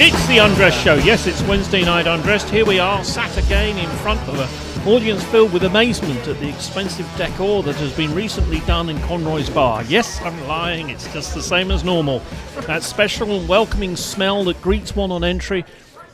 It's the Undressed Show. Yes, it's Wednesday night Undressed. Here we are, sat again in front of an audience filled with amazement at the expensive decor that has been recently done in Conroy's Bar. Yes, I'm lying. It's just the same as normal. That special and welcoming smell that greets one on entry.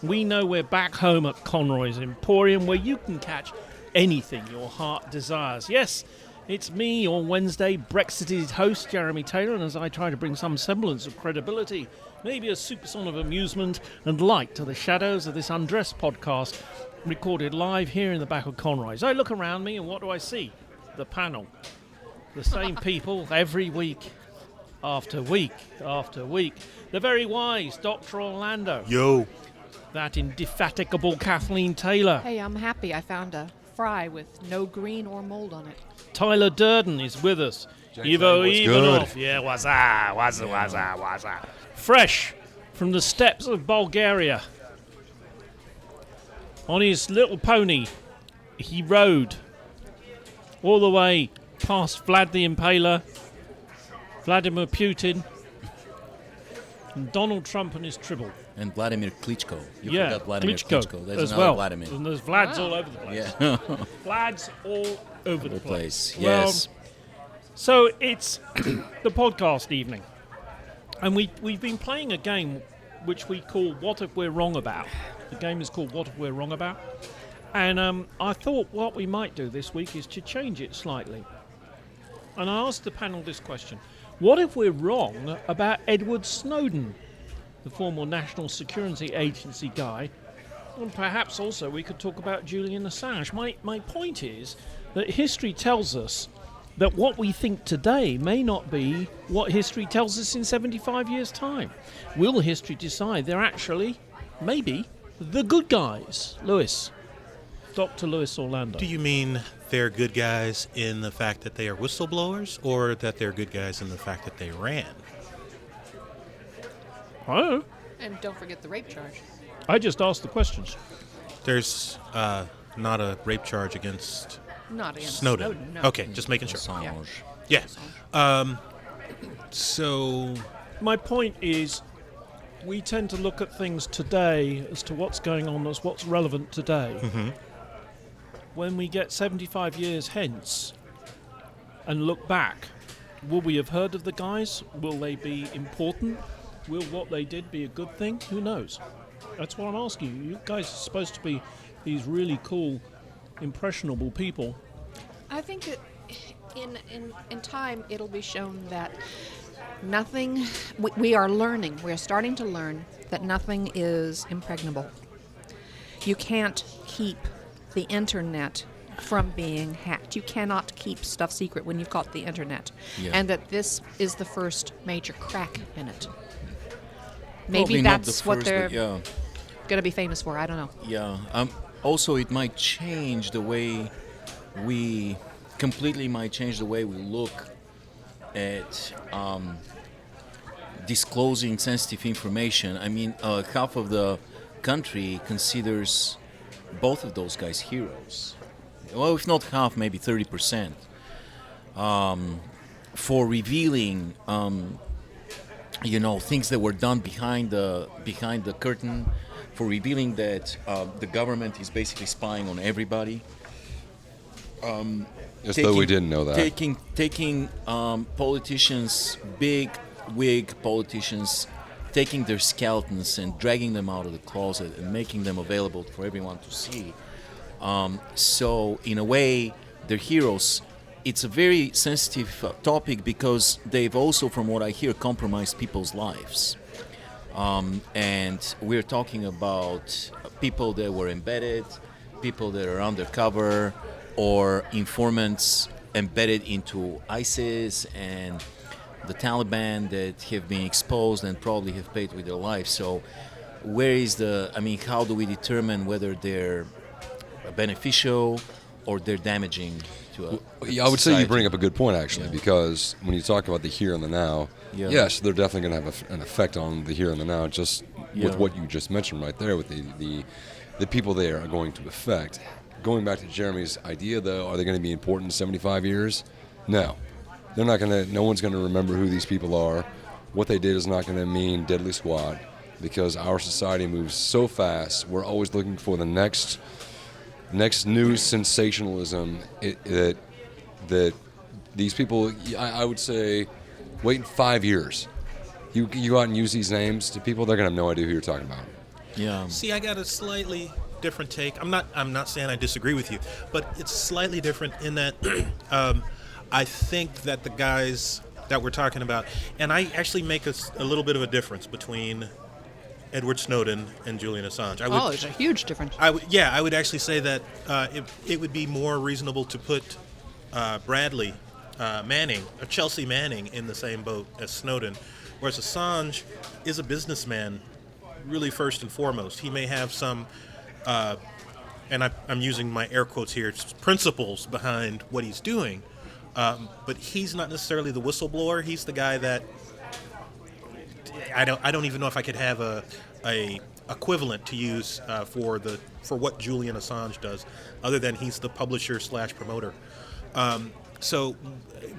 We know we're back home at Conroy's Emporium, where you can catch anything your heart desires. Yes, it's me, your Wednesday Brexited host, Jeremy Taylor, and as I try to bring some semblance of credibility, maybe a supersonic of amusement and light to the shadows of this Undressed podcast, recorded live here in the back of Conroy's. I look around me and what do I see? The panel. The same people every week after week after week. The very wise Dr. Orlando. Yo. That indefatigable Kathleen Taylor. Hey, I'm happy I found a fry with no green or mold on it. Tyler Durden is with us. Ivo Ivanov. Yeah, waza. Fresh from the steppes of Bulgaria. On his little pony, he rode all the way past Vlad the Impaler, Vladimir Putin, and Donald Trump and his tribble. And Vladimir Klitschko. You forgot Vladimir Klitschko. There's as another well. Vladimir. And there's Vlads all over the place. Yeah. Vlads all over the place. Yes. Well, so it's the podcast evening. And we've been playing a game which we call What If We're Wrong About. The game is called What If We're Wrong About. And I thought what we might do this week is to change it slightly. And I asked the panel this question. What if we're wrong about Edward Snowden, the former National Security Agency guy? And perhaps also we could talk about Julian Assange. My point is that history tells us that what we think today may not be what history tells us in 75 years' time. Will history decide they're actually, maybe, the good guys? Lewis. Dr. Lewis Orlando. Do you mean they're good guys in the fact that they are whistleblowers, or that they're good guys in the fact that they ran? Oh. And don't forget the rape charge. I just asked the questions. There's not a rape charge against Not against Snowden. No. Okay, just making sure. Assange. Yeah. So My point is, we tend to look at things today as to what's going on, as what's relevant today. Mm-hmm. When we get 75 years hence and look back, will we have heard of the guys? Will they be important? Will what they did be a good thing? Who knows? That's what I'm asking you. You guys are supposed to be these really cool, impressionable people. I think that in time it'll be shown that nothing, we are learning, we're starting to learn that nothing is impregnable. You can't keep the internet from being hacked. You cannot keep stuff secret when you've got the internet. Yeah. And that this is the first major crack in it. Maybe Probably that's what first, they're going to be famous for. I don't know. Yeah. Also, it might change the way we look at disclosing sensitive information. I mean, half of the country considers both of those guys heroes. Well, if not half, maybe 30%, for revealing, things that were done behind the curtain, for revealing that the government is basically spying on everybody. Though we didn't know that. Taking politicians, big wig politicians, taking their skeletons and dragging them out of the closet and making them available for everyone to see. So in a way, they're heroes. It's a very sensitive topic because they've also, from what I hear, compromised people's lives. And we're talking about people that were embedded, people that are undercover, or informants embedded into ISIS and the Taliban that have been exposed and probably have paid with their lives. So how do we determine whether they're beneficial or they're damaging to a I would society? say you bring up a good point, actually, because when you talk about the here and the now, yes, they're definitely going to have an effect on the here and the now, just with what you just mentioned right there, with the people they are going to affect. Going back to Jeremy's idea, though, are they going to be important in 75 years? No. No one's going to remember who these people are. What they did is not going to mean diddly squat. because our society moves so fast. We're always looking for the next news sensationalism that these people, I would say, wait 5 years. You go out and use these names to people, they're gonna have no idea who you're talking about. Yeah. See, I got a slightly different take. I'm not saying I disagree with you, but it's slightly different in that I think that the guys that we're talking about, and I actually make a little bit of a difference between Edward Snowden and Julian Assange. There's a huge difference. I would actually say that it would be more reasonable to put Bradley Manning, or Chelsea Manning, in the same boat as Snowden, whereas Assange is a businessman, really first and foremost. He may have some, and I'm using my air quotes here, principles behind what he's doing, but he's not necessarily the whistleblower. He's the guy that I don't even know if I could have a equivalent to use for what Julian Assange does, other than he's the publisher / promoter. So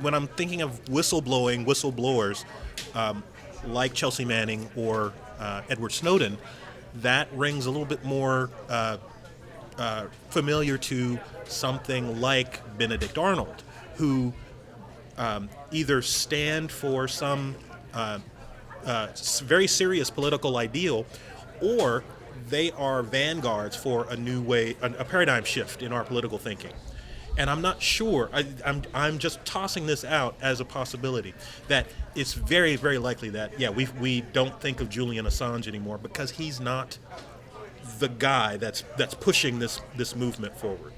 when I'm thinking of whistleblowers like Chelsea Manning or Edward Snowden, that rings a little bit more familiar to something like Benedict Arnold, who either stand for some very serious political ideal, or they are vanguards for a new way, a paradigm shift in our political thinking. And I'm not sure, I'm just tossing this out as a possibility, that it's very, very likely that, we don't think of Julian Assange anymore because he's not the guy that's pushing this movement forward.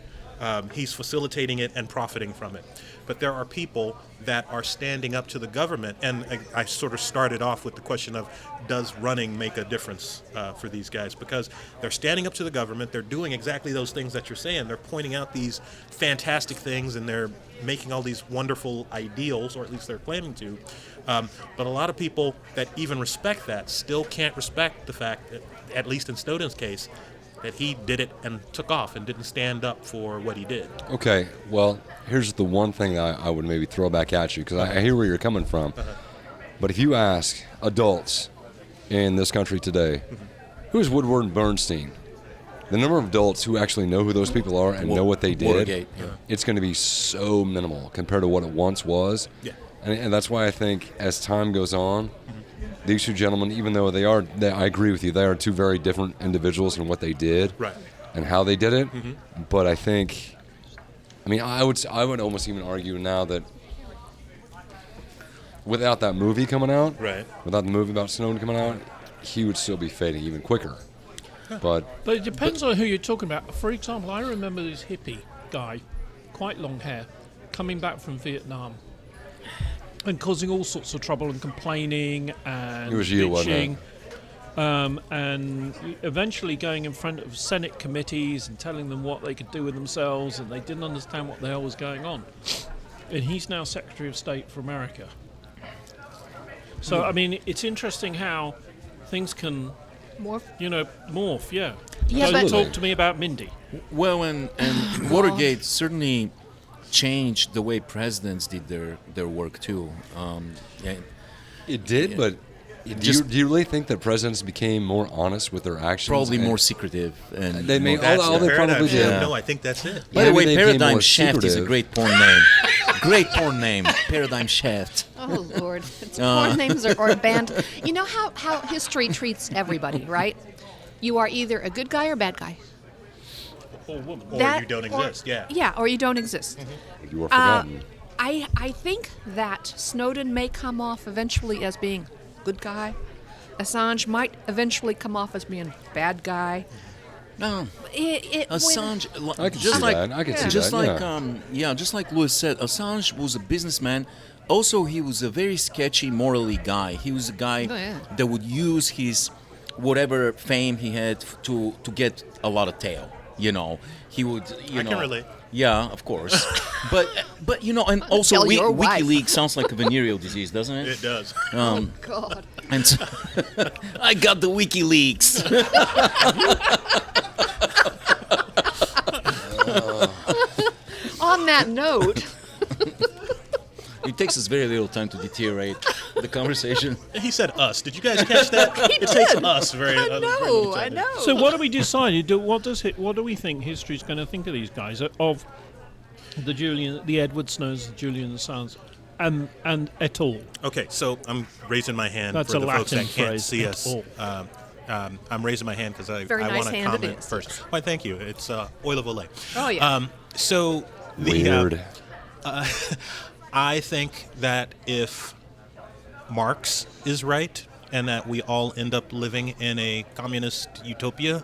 He's facilitating it and profiting from it. But there are people that are standing up to the government, and I sort of started off with the question of, does running make a difference for these guys? Because they're standing up to the government, they're doing exactly those things that you're saying. They're pointing out these fantastic things, and they're making all these wonderful ideals, or at least they're claiming to. But a lot of people that even respect that still can't respect the fact that, at least in Snowden's case, that he did it and took off and didn't stand up for what he did. Okay, well, here's the one thing I would maybe throw back at you, because I hear where you're coming from. But if you ask adults in this country today, who is Woodward and Bernstein? The number of adults who actually know who those people are and know what they did, Watergate, it's going to be so minimal compared to what it once was. Yeah. And that's why I think as time goes on, these two gentlemen, even though I agree with you, they are two very different individuals in what they did, Right. and how they did it. But I think, I would almost even argue now that without that movie coming out, Right. without the movie about Snowden coming out, he would still be fading even quicker. But it depends on who you're talking about. For example, I remember this hippie guy, quite long hair, coming back from Vietnam and causing all sorts of trouble and complaining and It was you, wasn't bitching, and eventually going in front of Senate committees and telling them what they could do with themselves, and they didn't understand what the hell was going on. And he's now Secretary of State for America. So, it's interesting how things can morph, yeah. Yeah, So but talk to me about Mindy. Well, and Watergate certainly changed the way presidents did their work too. it did, but do you really think that presidents became more honest with their actions? Probably more secretive. And They may, That's all the they probably paradigm shift. did. No, I think that's it. By the way, Maybe they became Paradigm more Shaft is a secretive. great porn name. Great porn name, Paradigm Shaft. Oh, Lord. It's porn names or a band. You know how history treats everybody, right? You are either a good guy or a bad guy. Or That- you don't or- exist, yeah. Yeah, or you don't exist. You were forgotten. I think that Snowden may come off eventually as being good guy. Assange might eventually come off as being bad guy. No, It Assange, I can just see like that. I can see just that, like yeah. just like Louis said, Assange was a businessman. Also, he was a very sketchy, morally guy. He was a guy that would use his whatever fame he had to get a lot of tail. He would. I can relate. Yeah, of course. but and also Tell your wife. WikiLeaks sounds like a venereal disease, doesn't it? It does. God. And so, I got the WikiLeaks. On that note, It takes us very little time to deteriorate the conversation. He said us. Did you guys catch that? It takes us very. I know. So what do we decide? What do we think history's going to think of these guys, of the Edward Snowes, the Julian Assange, and et al.? Okay, so I'm raising my hand That's for a the folks Latin that can't phrase, see et us. I'm raising my hand because I Very nice want to hand it comment is. first. Why, thank you. It's oil of Olay. Oh, yeah. So Weird. I think that if Marx is right and that we all end up living in a communist utopia,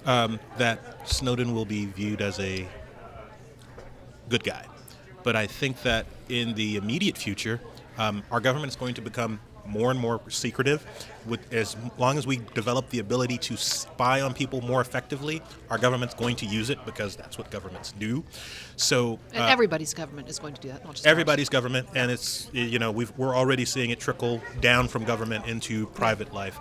that Snowden will be viewed as a good guy. But I think that in the immediate future, our government is going to become more and more secretive. As long as we develop the ability to spy on people more effectively, our government's going to use it because that's what governments do. So And everybody's government is going to do that, not just everybody's government, and it's we're already seeing it trickle down from government into private life.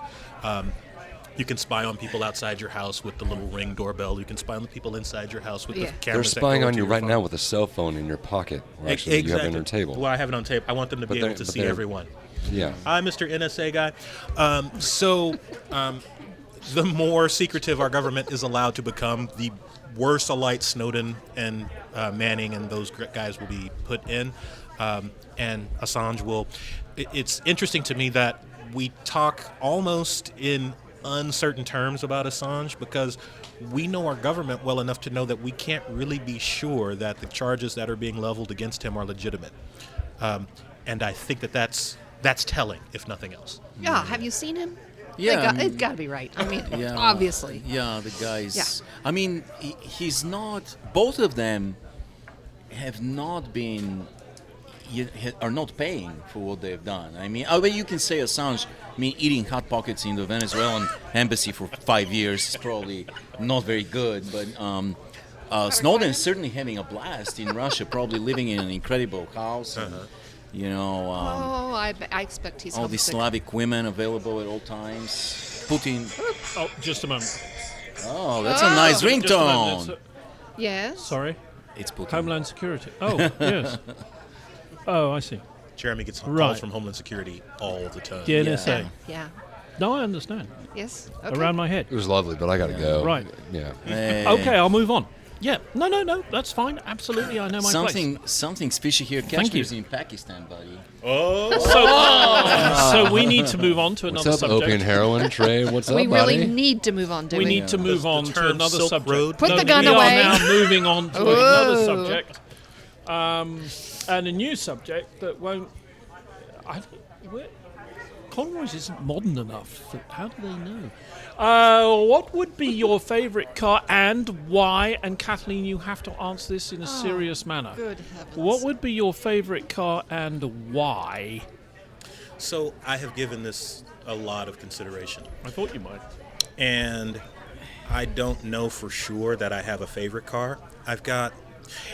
You can spy on people outside your house with the little Ring doorbell. You can spy on the people inside your house with the cameras. They're that spying go on into you your right phone. now with a cell phone in your pocket. Or actually, you have it on your table. Well, I have it on tape. I want them to But be able they're- to but see they're- everyone. Yeah. I'm Mr. NSA guy. The more secretive our government is allowed to become, the worse a light Snowden and Manning and those guys will be put in. And Assange will. It's interesting to me that we talk almost in uncertain terms about Assange because we know our government well enough to know that we can't really be sure that the charges that are being leveled against him are legitimate. And I think that's telling, if nothing else. Yeah, have you seen him? Yeah, It's got to be right. I mean, Yeah, obviously. Yeah, the guys. Yeah. I mean, he's not. Both of them have not been. Are not paying for what they've done. I mean, you can say Assange. I mean, eating hot pockets in the Venezuelan embassy for 5 years is probably not very good. But Snowden is certainly having a blast in Russia. Probably living in an incredible house. And, I expect he's all these homesick. Slavic women available at all times. Putin. Oh, just a moment. Oh, that's a nice Just a moment. ringtone. That's Yes. sorry, It's Putin. Homeland Security. Oh, yes. Oh, I see. Jeremy gets Right. calls from Homeland Security all the time. The NSA. Yeah. No, I understand. Yes. Okay. Around my head. It was lovely, but I got to go. Right. Yeah. Okay, I'll move on. Yeah. No. That's fine. Absolutely, I know my place. Something's fishy here. Thank Kashmir's you. in Pakistan, buddy. So we need to move on to What's another up, subject. opium heroin trade? What's up, We really buddy? need to move on, do We we? need to move The on to term another Silk subject. Road- Put the gun we away. are now moving on to another Whoa. subject, and a new subject that won't. Conroy's isn't modern enough. How do they know? What would be your favourite car and why? And Kathleen, you have to answer this in a serious manner. Good heavens. What would be your favourite car and why? So I have given this a lot of consideration. I thought you might. And I don't know for sure that I have a favorite car. I've got,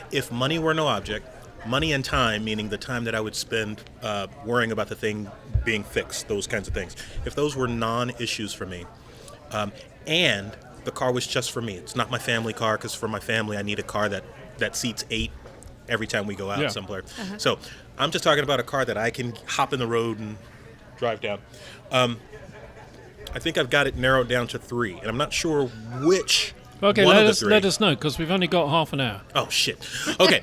if money were no object, money and time, meaning the time that I would spend worrying about the thing being fixed, those kinds of things. If those were non-issues for me, and the car was just for me, it's not my family car, because for my family I need a car that seats 8 every time we go out somewhere. So I'm just talking about a car that I can hop in the road and drive down. I think I've got it narrowed down to 3, and I'm not sure which. Okay, one of the let 3. us know because we've only got half an hour Oh shit. Okay.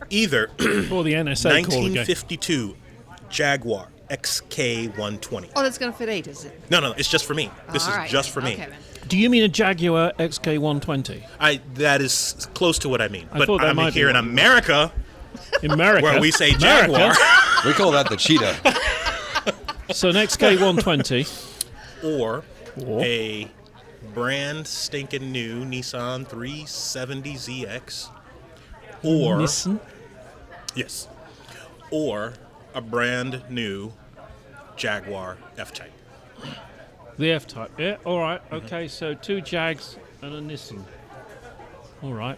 Either before the NSA call again. 1952 Jaguar XK120. Oh, that's going to fit 8, is it? No, it's just for me. This All is right. just for me. Okay, then. Do you mean a Jaguar XK120? That is close to what I mean. I But thought that I'm might be here in what you America, America, where we say America. Jaguar, We call that the cheetah. So an XK120 or Or? a brand stinking new Nissan 370ZX, or Nissan. yes, or a brand new Jaguar F-Type. The F-Type. Yeah, all right. Okay, so 2 Jags and a Nissan. All right.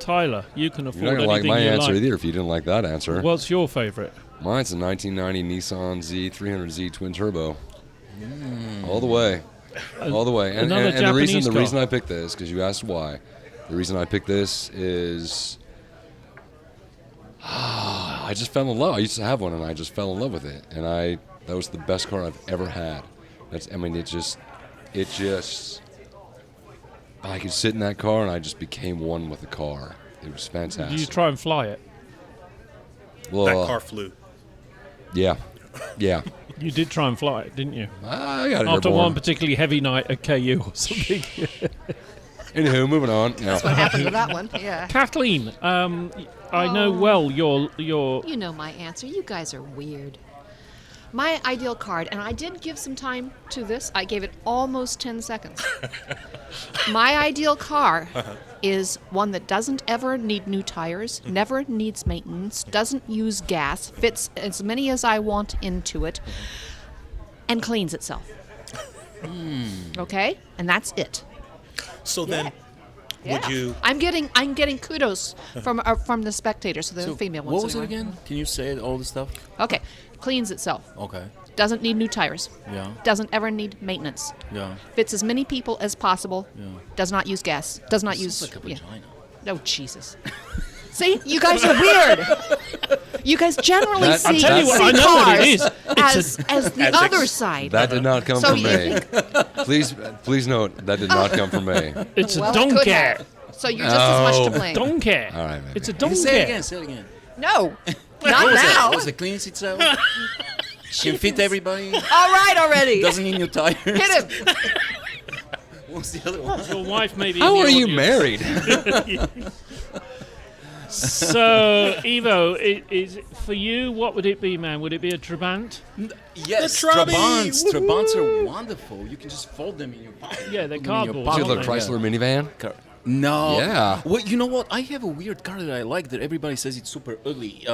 Tyler, you can afford You're not going to like anything my you answer like. either if you didn't like that answer. What's your favourite? Mine's a 1990 Nissan Z 300Z twin turbo. All the way. All the way. And Another the reason Japanese car. I picked this, because you asked why, the reason I picked this is I I just fell in love. I used to have one, and I just fell in love with it. And that was the best car I've ever had. I could sit in that car, and I just became one with the car. It was fantastic. Did you try and fly it? Well, That car flew. Yeah. You did try and fly it, didn't you? I got it After airborne. one particularly heavy night at KU or something. Anywho, moving on. No. What happened to that one? Yeah. Kathleen, I know well your. You know my answer. You guys are weird. My ideal card, and I did give some time to this. I gave it almost 10 seconds. My ideal car is one that doesn't ever need new tires, never needs maintenance, doesn't use gas, fits as many as I want into it, and cleans itself. Okay? And that's it. So then, would Yeah. you? I'm getting kudos from the spectators, so the So female ones. what was it anyway. again? Can you say it, all the stuff? Okay. Cleans itself. Okay. Doesn't need new tires. Yeah. Doesn't ever need maintenance. Yeah. Fits as many people as possible. Yeah. Does not use gas. Does not use. Sounds like a vagina. Oh, Jesus. See, you guys are weird. You guys generally That- see, I'll tell you what, see I know cars what it is. as the other side. That did not come So from you me. Please note, that did not come from me. It's Well, a it could donkey. have. So you're just as much to No. blame. Donkey. All right, maybe. It's a donkey. Say it again. Say it again. No, What not was that? now. Was it cleans itself? Can fit everybody. All right, already. Doesn't need new tires. Hit him. What's the other one? Your wife may be. How in are the you audience. married? So, Evo, is for you, what would it be, man? Would it be a Trabant? Yes, The Trabby, Trabants. woohoo. Trabants are wonderful. You can just fold them in your pocket. Yeah, they're Put them in your cardboard, Is it pocket. the aren't Chrysler minivan? No. Yeah. Well, you know what? I have a weird car that I like that everybody says it's super ugly.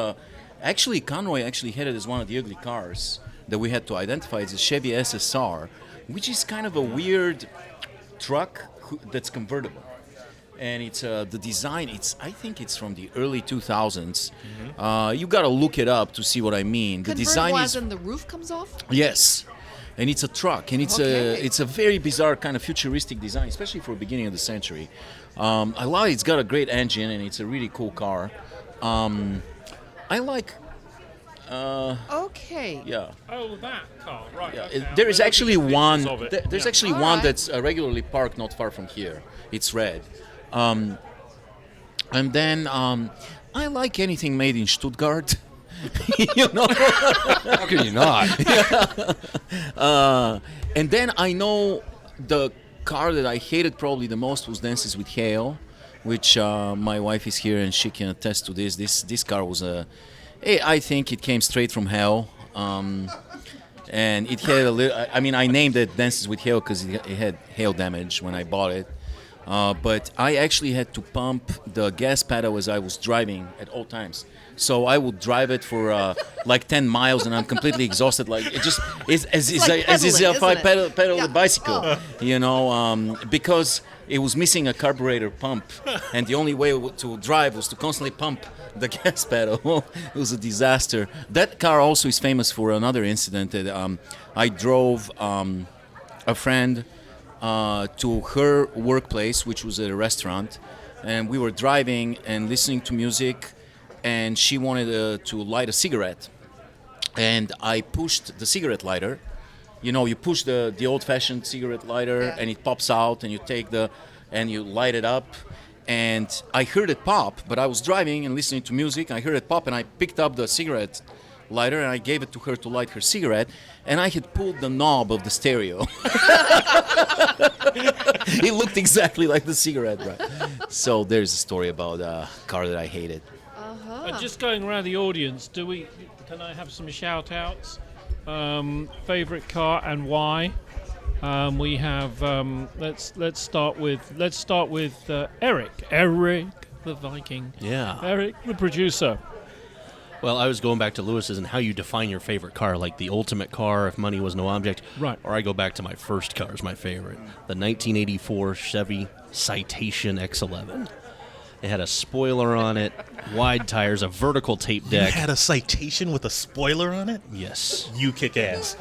Actually, Conroy actually had it as one of the ugly cars that we had to identify. It's a Chevy SSR, which is kind of a weird truck that's convertible. And it's the design. I think it's from the early 2000s. You gotta look it up to see what I mean. The design Convertible is as in the roof comes off? yes, and it's a truck, and Okay. it's a very bizarre kind of futuristic design, especially for the beginning of the century. I like it's got a great engine, and it's a really cool car. I like Okay. yeah. Oh, that car, right. Yeah, okay. there is I'll actually look at one. pictures of it. There's Yeah. actually All one right. that's regularly parked not far from here. It's red, and then I like anything made in Stuttgart. You know, How can you not? and then I know the car that I hated probably the most was Dances with Hail, which my wife is here and she can attest to this. This car was I think it came straight from hell. And it had a little. I mean, I named it Dances with Hail because it had hail damage when I bought it. But I actually had to pump the gas pedal as I was driving at all times. So I would drive it for like 10 miles, and I'm completely exhausted. Like it just is as like if pedaling, I isn't it? pedal Yeah. a bicycle, Oh. you know, because it was missing a carburetor pump, and the only way to drive was to constantly pump the gas pedal. It was a disaster. That car also is famous for another incident that I drove a friend to her workplace, which was at a restaurant, and we were driving and listening to music, and she wanted to light a cigarette, and I pushed the cigarette lighter. You know, you push the old-fashioned cigarette lighter, Yeah. and it pops out, and you light it up. And I heard it pop, but I was driving and listening to music. I heard it pop, and I picked up the cigarette lighter, and I gave it to her to light her cigarette. And I had pulled the knob of the stereo. It looked exactly like the cigarette, right? So there's a story about a car that I hated. Just going around the audience, can I have some shout outs? Favorite car and why? We have let's start with Eric the Viking. Yeah. Eric the producer. Well, I was going back to Lewis's and how you define your favorite car, like the ultimate car if money was no object. Right. Or I go back to my first car is my favorite, the 1984 Chevy Citation X11. It had a spoiler on it, wide tires, a vertical tape You deck. had a Citation with a spoiler on it? Yes. You kick ass.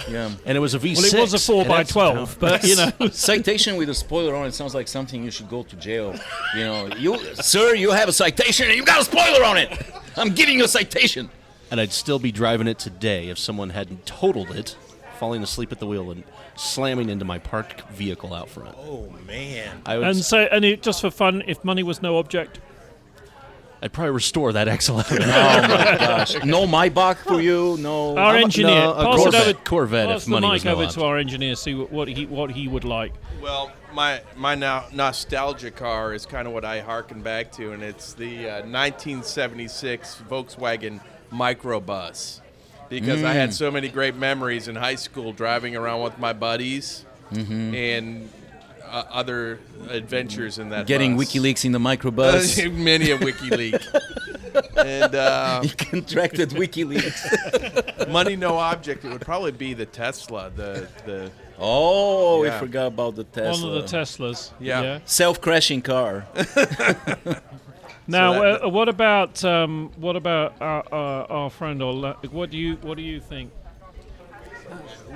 Yeah. And it was a V6. Well, it was a 4x12, but you know. Citation with a spoiler on it sounds like something you should go to jail. You know, you have a citation and you got a spoiler on it. I'm giving you a citation. And I'd still be driving it today if someone hadn't totaled it, falling asleep at the wheel and slamming into my parked vehicle out front. Oh man! Just for fun, if money was no object, I'd probably restore that X11. Oh my gosh! No Maybach for you. No. our engineer, no, a pass it over. Corvette, Pass if the money mic was no over to object. our engineer, see what he would like. Well, my now nostalgia car is kind of what I harken back to, and it's the 1976 Volkswagen Microbus, because I had so many great memories in high school driving around with my buddies and other adventures in that Getting bus. WikiLeaks in the microbus. Many a WikiLeak. And You contracted WikiLeaks. money no object, it would probably be the Tesla, the Oh, Yeah. we forgot about the Tesla. One of the Teslas. Yeah. Self-crashing car. Now, So what about our friend? What do you think?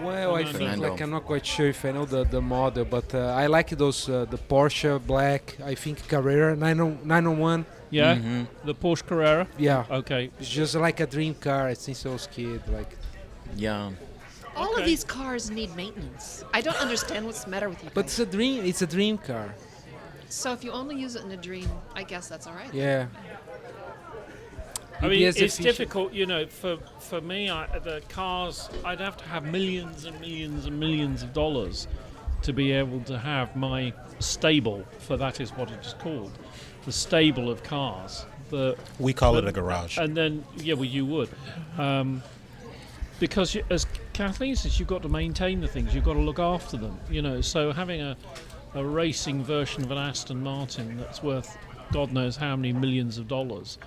Well, I think Fernando. I'm not quite sure if I know the model, but I like those the Porsche black. I think Carrera 901. Yeah, the Porsche Carrera. Yeah, Okay. it's just like a dream car since I was kid. Like, Yeah. All Okay. of these cars need maintenance. I don't understand what's the matter with you but guys. it's a dream. It's a dream car. So if you only use it in a dream, I guess that's all right. Yeah. I mean, Yes, it's efficient. difficult, for me, the cars, I'd have to have millions and millions and millions of dollars to be able to have my stable, for that is what it is called, the stable of cars. We call it a garage. And then, you would. Because as Kathleen says, you've got to maintain the things, you've got to look after them, so having a racing version of an Aston Martin that's worth God knows how many millions of dollars,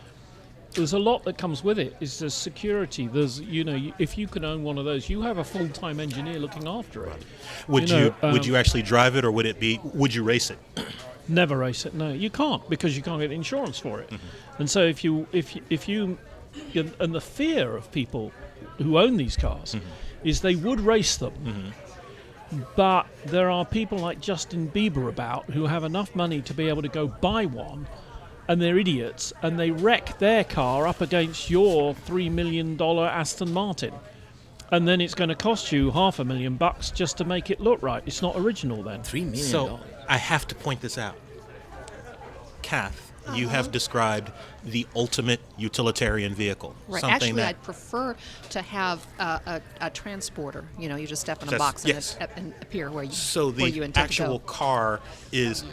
there's a lot that comes with it. There's security. There's, if you can own one of those, you have a full-time engineer looking after it. Would you actually drive it, or would you race it? Never race it. No, you can't, because you can't get insurance for it. And so if you and the fear of people who own these cars is they would race them. But there are people like Justin Bieber about who have enough money to be able to go buy one, and they're idiots, and they wreck their car up against your $3 million Aston Martin. And then it's going to cost you $500,000 just to make it look right. It's not original then. $3 million. So I have to point this out. Kath, you have described the ultimate utilitarian vehicle. Right. Something Actually, that I'd prefer to have a transporter. You just step in a That's- box and, yes. and appear where you so where you the intend actual to go. car is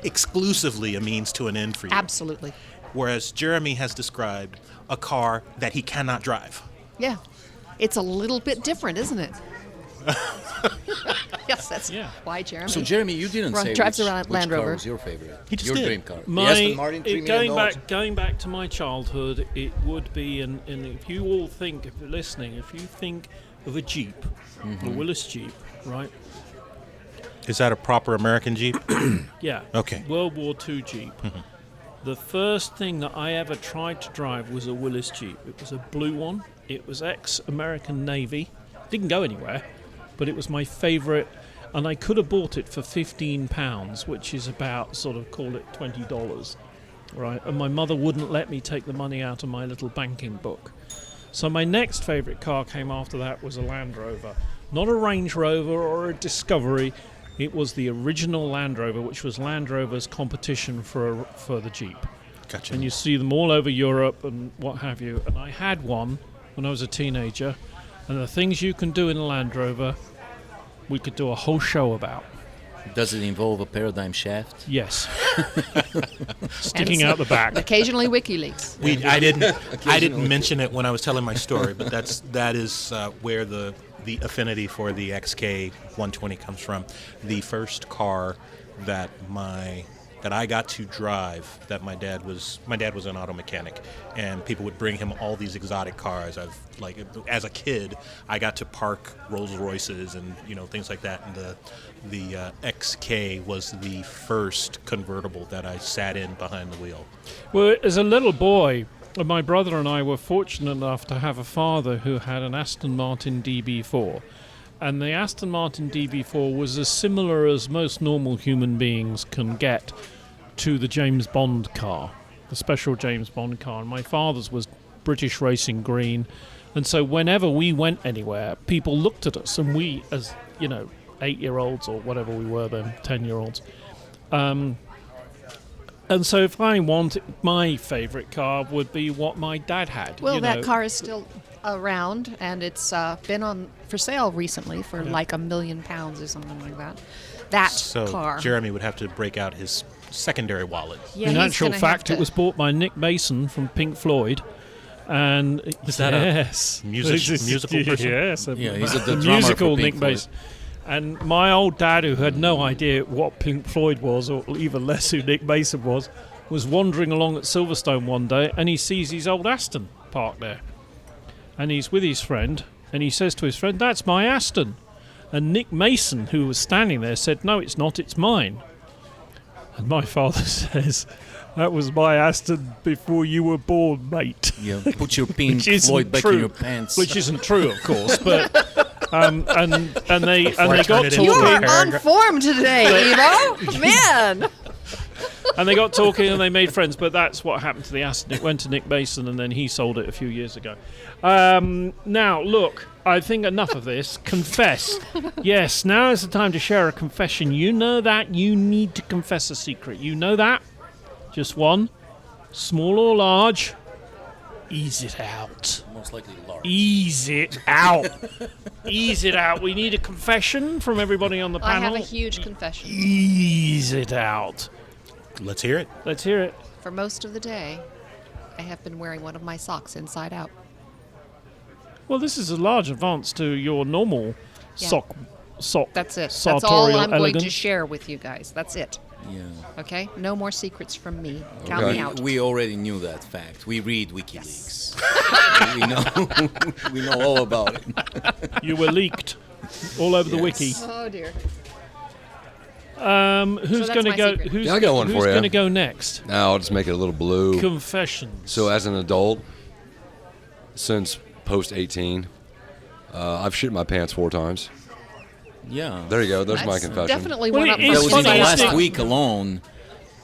exclusively a means to an end for you. Absolutely. Whereas Jeremy has described a car that he cannot drive. Yeah. It's a little bit different, isn't it? Yes, that's why Jeremy. So, Jeremy, you didn't say drives which, around which Land car Rover. was your favorite. He just your did. dream car. My, the Aston Martin, $3 million. going back to my childhood, it would be, and if you all think, if you're listening, if you think of a Jeep, a Willis Jeep, right? Is that a proper American Jeep? Yeah. Okay. World War II Jeep. The first thing that I ever tried to drive was a Willis Jeep. It was a blue one. It was ex-American Navy. Didn't go anywhere, but it was my favourite, and I could have bought it for £15, which is about, sort of, call it $20, right? And my mother wouldn't let me take the money out of my little banking book. So my next favourite car came after that was a Land Rover. Not a Range Rover or a Discovery. It was the original Land Rover, which was Land Rover's competition for the Jeep. Gotcha. And you see them all over Europe and what have you. And I had one when I was a teenager. And the things you can do in a Land Rover, we could do a whole show about. Does it involve a paradigm shaft? Yes. Sticking out the back. Occasionally WikiLeaks. I didn't mention it when I was telling my story, but that is where the affinity for the XK 120 comes from. The first car that I got to drive, that my dad was an auto mechanic, and people would bring him all these exotic cars. As a kid, I got to park Rolls Royces and things like that. And the XK was the first convertible that I sat in behind the wheel. Well, as a little boy, my brother and I were fortunate enough to have a father who had an Aston Martin DB4. And the Aston Martin DB4 was as similar as most normal human beings can get to the James Bond car, the special James Bond car. And my father's was British racing green. And so whenever we went anywhere, people looked at us, and we, as, 8-year-olds or whatever we were then, 10-year-olds. And so if I wanted, my favourite car would be what my dad had. Well, that car is still around, and it's been for sale recently for like £1 million or something like that. That So car. Jeremy would have to break out his secondary wallet. Yeah, In he's actual gonna fact, have it was bought by Nick Mason from Pink Floyd. And Is that a musical person? Yes, Yeah, he's the the drummer musical for Pink Nick Floyd. Mason. And my old dad, who had no idea what Pink Floyd was, or even less who Nick Mason was wandering along at Silverstone one day, and he sees his old Aston parked there. And he's with his friend, and he says to his friend, "That's my Aston." And Nick Mason, who was standing there, said, "No, it's not, it's mine." And my father says, "That was my Aston before you were born, mate." Yeah, put your Pink Which isn't Floyd back true. in your pants. Which isn't true, of course, but and they got turn it into You talking, are on form today, Evo. Man. and they got talking, and they made friends. But that's what happened to the Aston. It went to Nick Mason, and then he sold it a few years ago. Now, look, I think enough of this. Confess. Yes, now is the time to share a confession. You know that you need to confess a secret. You know that. Just one, small or large. Ease it out. Most likely large. Ease it out. Ease it out. We need a confession from everybody on the I panel. have a huge confession. Ease it out. Let's hear it. Let's hear it. For most of the day, I have been wearing one of my socks inside out. Well, this is a large advance to your normal Yeah. sock. That's it. That's sartorial all I'm going elegance. to share with you guys. That's it. Yeah. Okay? No more secrets from me. Count me out. We already knew that fact. We read WikiLeaks. we know all about it. You were leaked all over the wiki. Oh dear. Who's that's going to my go? secret. Who's, Yeah, I got one who's for you. going to go next? Now I'll just make it a little blue. Confessions. So as an adult, since post 18, I've shit my pants 4 times. Yeah. There you go. There's my That's confession. definitely Well, one up it from is That was funny, in the isn't last it? week alone.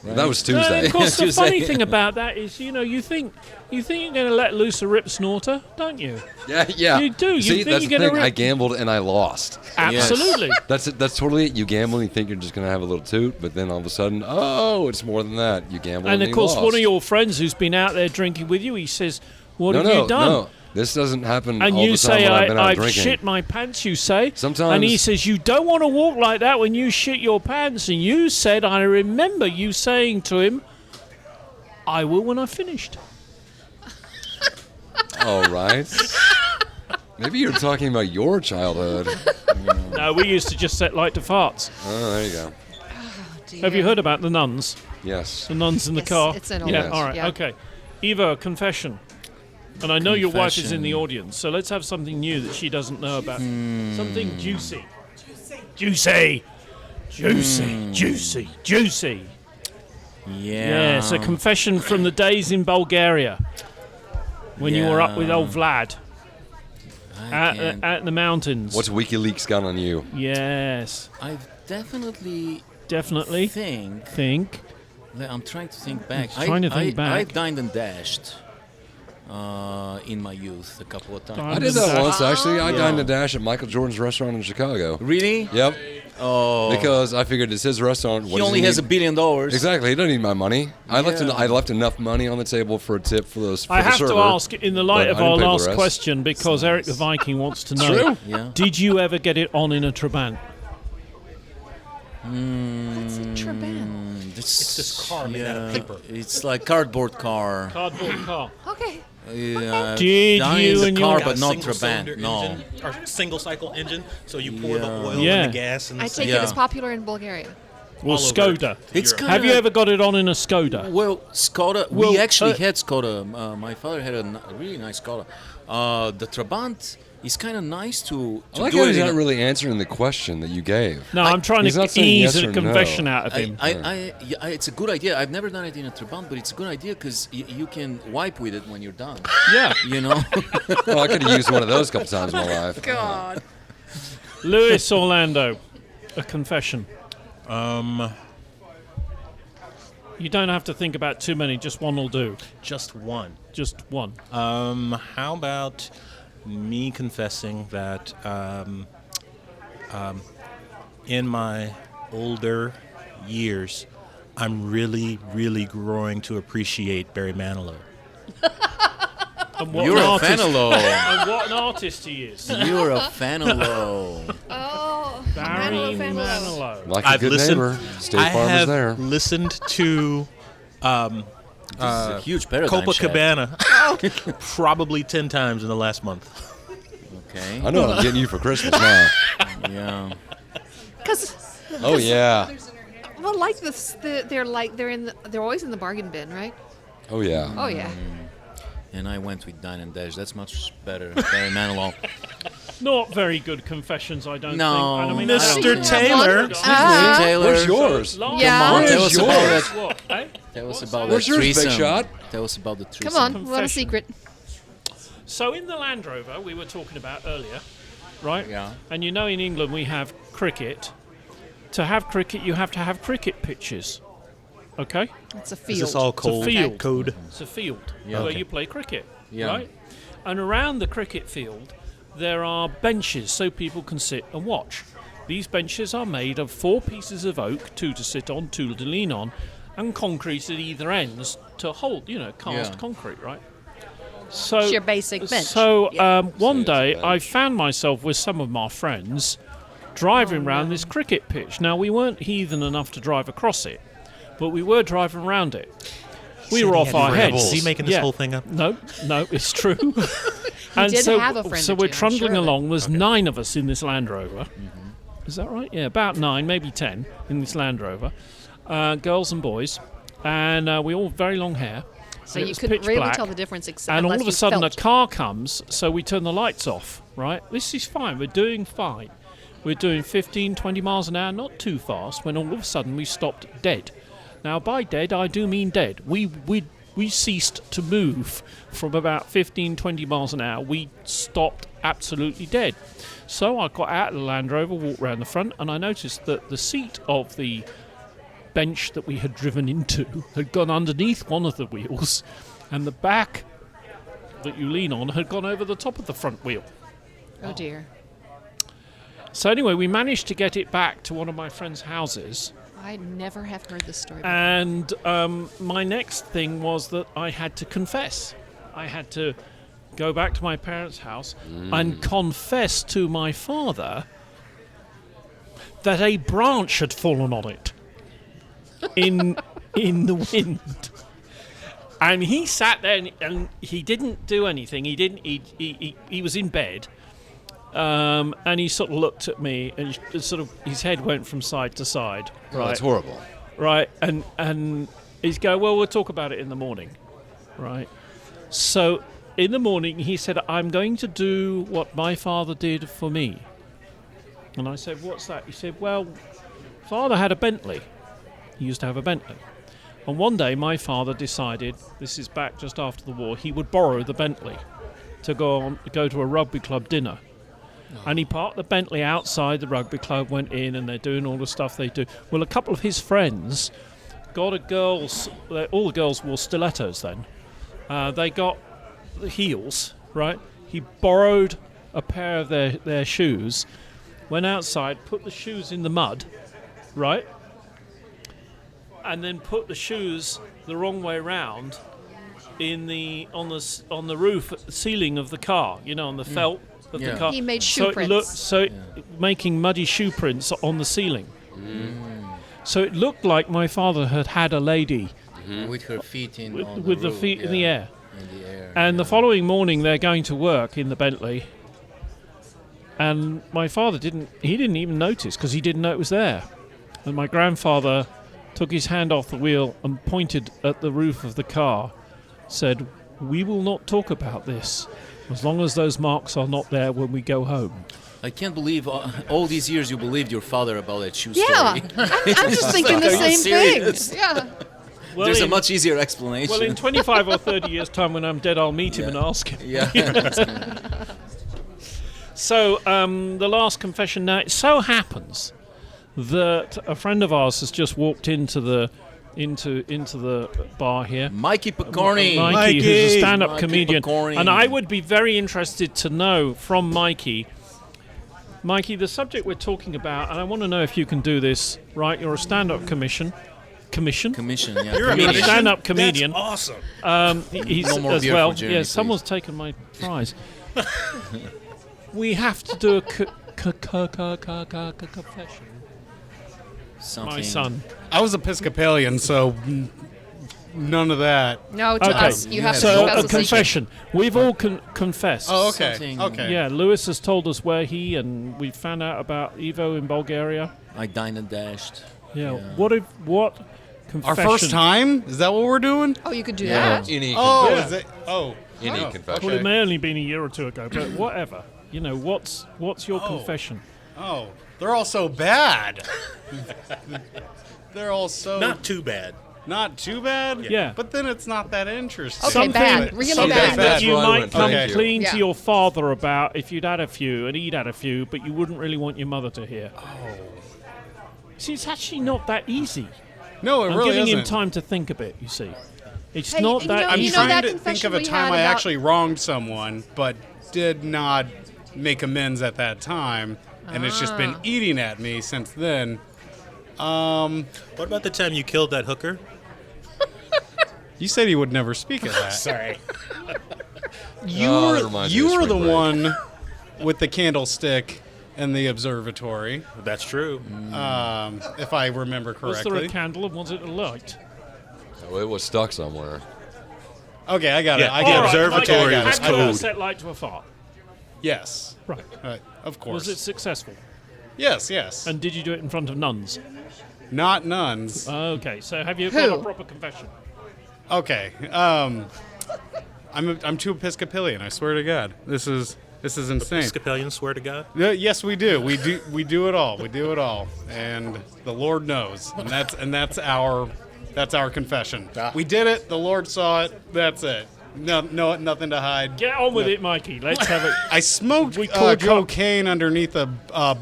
That was And Tuesday. of course, the Tuesday. funny thing about that is, you think you're going to let loose a rip snorter, don't you? yeah. You do. You See, think that's you're the gonna thing. I rip- gambled and I lost. Absolutely. That's it. That's totally it. You gamble and you think you're just going to have a little toot, but then all of a sudden, oh, it's more than that. You gamble And and of course, you one of lost. your friends who's been out there drinking with you, he says, "What have no, you done?" No, this doesn't happen And all you the time say, when I've been out I've drinking. shit my pants, you say. Sometimes- And he says, you don't want to walk like that when you shit your pants. And you said, I remember you saying to him, I will when I've finished. All right. Maybe you're talking about your childhood. No, we used to just set light to farts. Oh, there you go. Have you heard about the nuns? Yes. The nuns in the Yes, car? it's in all Yeah, this, all right, yeah. okay. Eva, confession. And I know your wife is in the Confession. audience, so let's have something new that she doesn't know about. Something juicy. Juicy. Juicy. Juicy. Juicy. Yeah. Yes, a confession from the days in Bulgaria when you were up with old Vlad at the mountains. What's WikiLeaks got on you? Yes, I've definitely definitely. think. I'm trying to think back. Trying to think back. I've dined and dashed in my youth a couple of times. Dined I did that Dash. once, actually. I Yeah. dined a dash at Michael Jordan's restaurant in Chicago. Really? Yep. Oh. Because I figured it's his restaurant. he only has $1 billion. Exactly. He doesn't need my money. I Yeah. left enough money on the table for a tip for those. For I the have server, to ask, in the light but of I didn't our pay for the last rest. question, because Eric the Viking wants to know: True. Yeah. Did you ever get it on in a Trabant? What's a Trabant? It's this car made out of paper. It's like cardboard car. Cardboard car. Okay. Did down you in the and car, your- Got but a not single-cylinder Trabant. No. engine, or single cycle engine. So you pour the oil Yeah. and the gas and the I take Yeah. it it's popular in Bulgaria. Well, all over Skoda. It's Europe. kind Have you ever got it on in a Skoda? Well, Skoda. Well, we actually uh, had Skoda. My father had a really nice Skoda. The Trabant is kind of nice to I like do how it he's in not a- really answering the question that you gave. No, I'm trying he's to not saying ease yes a or confession no. out of him. Yeah, it's a good idea. I've never done it in a Trabant, but it's a good idea because you can wipe with it when you're done. Yeah. You know. Well, I could have used one of those a couple times in my life. God. Lewis Orlando, a confession. You don't have to think about too many. Just one will do. Just one. Just one. How about me confessing that in my older years, I'm really, really growing to appreciate Barry Manilow. And what You're an a artist, Fanilow. and what an artist he is. You're a Fanilow. Oh, Barry Manilow. Like I've a good listened. neighbor, State I Farm is have there. listened to This is a huge paradigm shift. Copacabana probably 10 times in the last month. Okay. I know what I'm getting you for Christmas now. Yeah. because Oh yeah. well, like this, they're always in the bargain bin, right? Oh yeah. Oh yeah. And I went with Dine and Dash. That's much better. Barry Manilow. Not very good confessions, I don't No. think. And I mean, Mr. I don't- Taylor. Taylor. Where's yours? Last Yeah. Come on, Where's tell us about yours? that. What, eh? Tell us What's about that? Where's that yours, Big threesome. Shot? Tell us about the threesome. Come on, what a Confession. secret. So in the Land Rover we were talking about earlier, right? Yeah. And you know in England we have cricket. To have cricket, you have to have cricket pitches. Okay? It's a Is field. this all It's a cold field. code? It's a field Yeah. where Okay. you play cricket, Yeah. right? And around the cricket field, there are benches so people can sit and watch. These benches are made of 4 pieces of oak, 2 to sit on, 2 to lean on, and concrete at either ends to hold, cast Yeah. concrete, right? So It's your basic bench. So one it's a day bench. I found myself with some of my friends driving around this cricket pitch. Now we weren't heathen enough to drive across it, but we were driving around it. We were off our heads. Is he making this whole thing up? No, it's true. And did so, have a friend so or we're two, I'm trundling sure of it. along. There's 9 of us in this Land Rover. Is that right? Yeah, about 9, maybe 10 in this Land Rover. Girls and boys. And we all very long hair. so and it you was couldn't pitch really black. tell the difference except And all unless of a you sudden felt. a car comes, so we turn the lights off, right? This is fine. We're doing fine. We're doing 15, 20 miles an hour, not too fast, when all of a sudden we stopped dead. Now, by dead, I do mean dead. We ceased to move from about 15, 20 miles an hour. We stopped absolutely dead. So I got out of the Land Rover, walked around the front, and I noticed that the seat of the bench that we had driven into had gone underneath one of the wheels, and the back that you lean on had gone over the top of the front wheel. Oh dear. So anyway, we managed to get it back to one of my friend's houses, I never have heard this story before. and my next thing was that I had to confess. I had to go back to my parents' house and confess to my father that a branch had fallen on it in the wind. And he sat there and he didn't do anything. He was in bed. And he sort of looked at me, and sort of his head went from side to side. Oh, Right, that's horrible. right, and he's going, well, we'll talk about it in the morning, right? So in the morning, he said, I'm going to do what my father did for me. And I said, what's that? He said, well, father had a Bentley. He used to have a Bentley. And one day, my father decided, this is back just after the war, he would borrow the Bentley to go to a rugby club dinner. And he parked the Bentley outside the rugby club, went in, and they're doing all the stuff they do. Well, a couple of his friends got all the girls wore stilettos then. They got the heels, right? He borrowed a pair of their shoes, went outside, put the shoes in the mud, right? And then put the shoes the wrong way round on the roof ceiling of the car, on the felt of the car. He made shoe prints. Making muddy shoe prints on the ceiling. So it looked like my father had a lady With her feet in on with the roof, feet in the air. In the air. And the following morning they're going to work in the Bentley. And my father didn't even notice because he didn't know it was there. And my grandfather took his hand off the wheel and pointed at the roof of the car, said, "We will not talk about this as long as those marks are not there when we go home." I can't believe all these years you believed your father about that shoe Yeah, story. I'm just thinking the Are you same serious? thing. Yeah. Well, There's a in- much easier explanation. Well, in 25 or 30 years' time when I'm dead, I'll meet him Yeah. and ask him. yeah. So, the last confession now, it so happens that a friend of ours has just walked into the into the bar here. Mikey Picorni. Mikey, who's a stand-up Mikey comedian. Picorni. And I would be very interested to know from Mikey, the subject we're talking about, and I want to know if you can do this, right? You're a stand-up commission, Commission, yeah. You're a You're a comedian? stand-up comedian. That's awesome. He's No more as beer well. for Jeremy, Yeah, please. someone's taken my fries. We have to do a confession. Something. My son. I was Episcopalian, so none of that. No, to Okay. us, you have to So confess a a secret. confession. We've all confessed. Oh, okay. Something- Okay. Yeah, Lewis has told us where and we found out about Evo in Bulgaria. I dined and dashed. Yeah. Yeah. What Our confession? first time? Is that what we're doing? Oh, you could do Yeah. that. Any Oh, Yeah. is it? Oh. any Oh, confession. Well, it okay. may only been a year or two ago, but whatever. You know, what's your confession? Oh, they're all so bad. They're all so Not too bad. not too bad. Yeah. But then it's not that interesting. Okay, bad. Really something bad. that you That's why I might went, come thank you. clean Yeah. to your father about if you'd had a few and he'd had a few, but you wouldn't really want your mother to hear. Oh. See, it's actually not that easy. No, it I'm really giving isn't. him time to think a bit, you see. It's Hey, not you that know- I'm easy. trying that to think confession of a we time had I about- actually wronged someone, but did not make amends at that time, and it's just been eating at me since then. What about the time you killed that hooker? You said he would never speak of that. Sorry. You Oh, that were reminds me of the spring break. one with the candlestick and the observatory, That's true. if I remember Was there correctly. a candle and was it a light? Oh, it was stuck somewhere. Okay, I got it. Yeah, I the got it. observatory Okay, I got was it. Had code. a set light to a fart. Yes, Right. of course. Was it successful? Yes, yes. And did you do it in front of nuns? Not nuns. Okay, so have you Who? got a proper confession? Okay. I'm too Episcopalian. I swear to God, this is insane. Episcopalians swear to God. Yes, we do. We do it all. We do it all, and the Lord knows, and that's our confession. We did it. The Lord saw it. That's it. No, nothing to hide. Get on with it, Mikey. Let's have it. I smoked We called you up. cocaine underneath a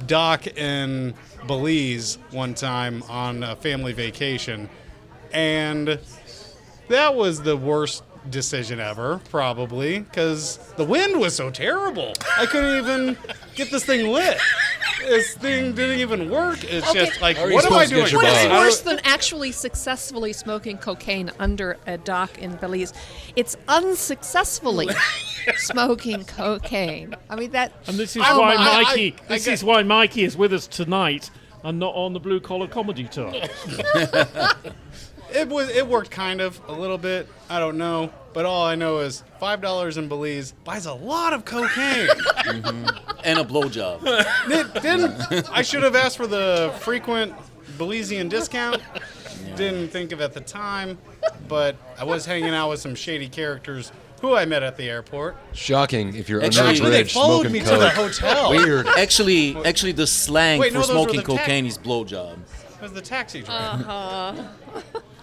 dock in Belize one time on a family vacation, and that was the worst decision ever, probably, because the wind was so terrible. I couldn't even get this thing lit. This thing didn't even work. It's Okay. just like, How are you what am I supposed to doing? get your What is buzz? worse than actually successfully smoking cocaine under a dock in Belize? It's unsuccessfully smoking cocaine. I mean that. And this is I don't why know, I- Mikey. I This get- is why Mikey is with us tonight and not on the Blue Collar Comedy Tour. It worked kind of a little bit. I don't know, but all I know is $5 in Belize buys a lot of cocaine. And a blowjob. It didn't. I should have asked for the frequent Belizean discount. Didn't think of it at the time, but I was hanging out with some shady characters who I met at the airport. Shocking if you're Actually, under a Actually, they bridge followed smoking me coke. to the hotel. Weird. Actually, the slang Wait, for no, those were smoking the cocaine is blowjob. It was the taxi driver.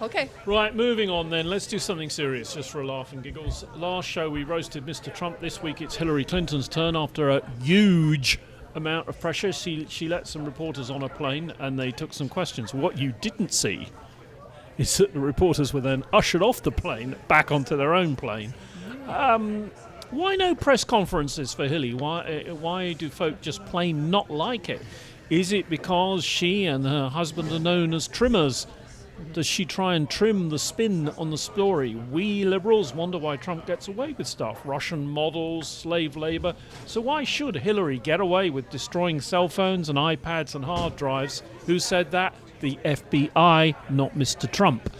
Okay. Right, moving on then. Let's do something serious just for a laugh and giggles. Last show we roasted Mr. Trump. This week it's Hillary Clinton's turn after a huge amount of pressure. She let some reporters on a plane and they took some questions. What you didn't see is that the reporters were then ushered off the plane back onto their own plane. Why no press conferences for Hilly? Why do folk just plain not like it? Is it because she and her husband are known as trimmers? Does she try and trim the spin on the story? We liberals wonder why Trump gets away with stuff. Russian models, slave labor. So why should Hillary get away with destroying cell phones and iPads and hard drives? Who said that? The FBI, not Mr. Trump.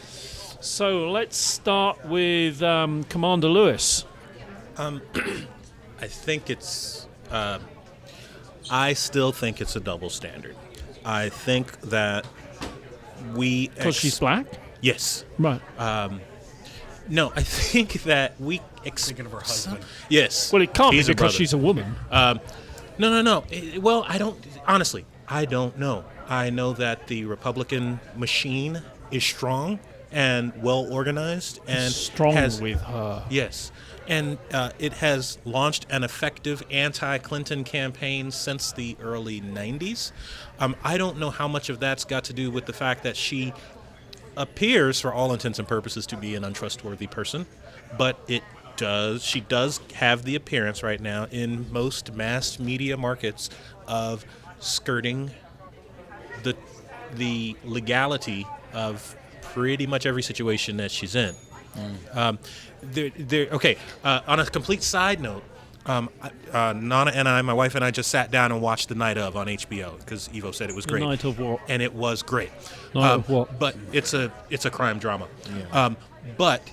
So let's start with Commander Lewis. I think it's. I still think it's a double standard. I think that we. Because she's black? Yes. Right. No, I think that we. Thinking of her husband. Yes. Well, it can't be He's a because brother. she's a woman. No. Well, I don't. Honestly, I don't know. I know that the Republican machine is strong and well organized and Strong has, with her. Yes. And it has launched an effective anti-Clinton campaign since the early 90s. I don't know how much of that's got to do with the fact that she appears, for all intents and purposes, to be an untrustworthy person, but she does have the appearance right now in most mass media markets of skirting the legality of pretty much every situation that she's in. On a complete side note, Nana and I, my wife and I, just sat down and watched The Night Of on HBO because Evo said it was great. The Night Of what? And it was great. Night of what? But it's a crime drama. Yeah. But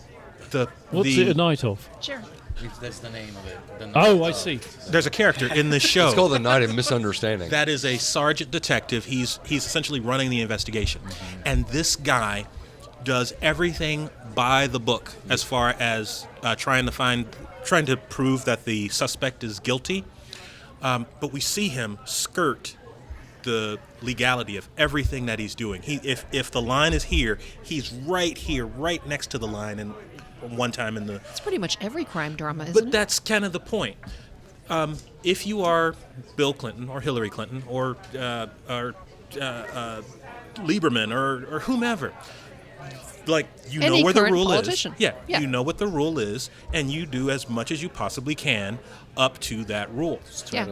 what's it a night of? Sure. That's the name of it. Oh, I see. there's a character in this show. It's called The Night of Misunderstanding. That is a sergeant detective. He's essentially running the investigation, and this guy does everything by the book as far as trying to prove that the suspect is guilty. But we see him skirt the legality of everything that he's doing. If the line is here, he's right here, right next to the line, and one time in the. It's pretty much every crime drama, isn't But it? that's kind of the point. If you are Bill Clinton or Hillary Clinton or Lieberman or whomever, like you Any know where the current rule politician. is. Yeah, Yeah. you know what the rule is, and you do as much as you possibly can up to that rule. Yeah.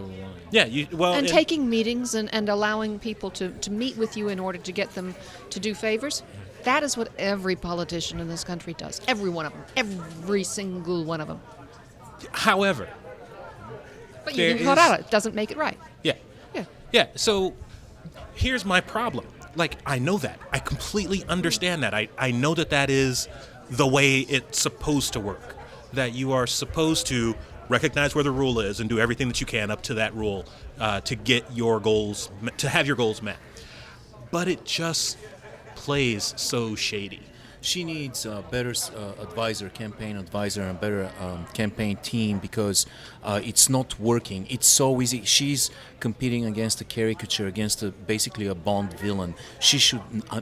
Yeah, And taking meetings and allowing people to meet with you in order to get them to do favors. That is what every politician in this country does. Every one of them. Every single one of them. However, But you there get caught is- out. It doesn't make it right. yeah, Yeah. yeah. So here's my problem. Like, I know that. I completely understand that. I know that is the way it's supposed to work. That you are supposed to recognize where the rule is and do everything that you can up to that rule to get your goals, to have your goals met. But it just plays so shady. She needs a better campaign advisor, and better campaign team because it's not working. It's so easy. She's competing against a caricature, against basically a Bond villain. She should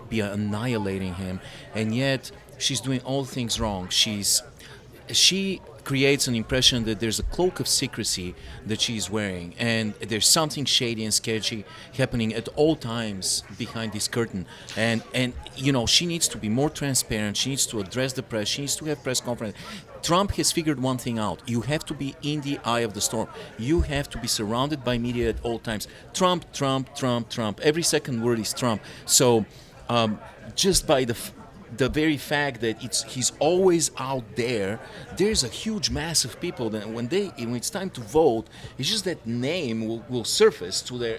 be annihilating him, and yet she's doing all things wrong. She creates an impression that there's a cloak of secrecy that she's wearing, and there's something shady and sketchy happening at all times behind this curtain. And she needs to be more transparent. She needs to address the press. She needs to have press conference. Trump has figured one thing out. You have to be in the eye of the storm. You have to be surrounded by media at all times. Trump, Trump, Trump, Trump. Every second word is Trump. So just by the very fact that he's always out there's a huge mass of people that when it's time to vote, it's just that name will surface to their,